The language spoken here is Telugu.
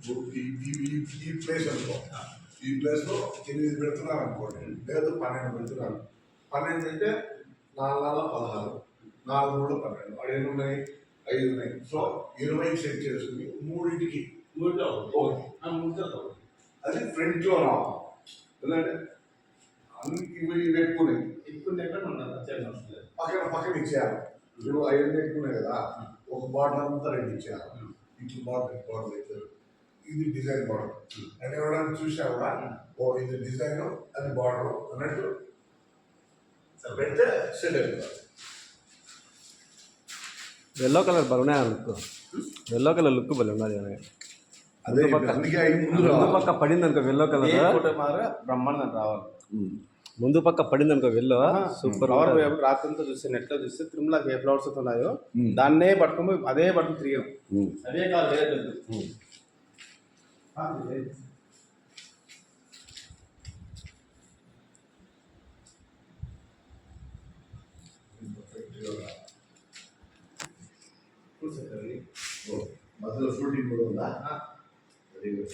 ఈ ప్లేస్ అనుకో, ఈ ప్లేస్లో 8 పెడుతున్నారు అనుకోండి, లేదు 12 పెడుతున్నారు. 12 అంటే 4 16, 4 12, వాడు ఎన్ని ఉన్నాయి, 5 ఉన్నాయి. సో 20 సెట్ చేసుకుని మూడింటికి అది ఫ్రంట్లో రావాలి. ఎందుకంటే అన్ని ఇవి ఎక్కువనే పక్కన ఇచ్చేయాలి. ఇప్పుడు 5 ఎక్కువనే కదా, ఒక బాటిల్ అంతా 2 ఇచ్చేయాలి. ఇట్లు బాటిల్ ఇచ్చారు. ఇది డిజైన్ బార్డర్ అంటే ఎవరైనా చూసా కూడా ఓ ఇది డిజైన్ అది బార్డర్ అన్నట్టు పెడితే సెట్ అవుతుంది. ఎల్లో కలర్ బాగున్నాయి లుక్, ఎల్లో కలర్ లుక్ బాగా ఉన్నది. అదే అందుకే ముందు పక్క పడింది అనుకో ఎల్లో కలర్ బ్రహ్మాండం రావాలి. ముందు పక్క పడింది అనుకో ఎల్లో సూపర్. రాత్రంతా చూస్తే నెట్లో చూస్తే తిరుమలకి ఏ ఫ్లవర్స్ ఉన్నాయో దాన్నే పట్టుకుని అదే పట్టుకుని తిరిగాం. అదే కాదు లేదు మధ్యలో షూటింగ్ కూడా ఉందా? Very good.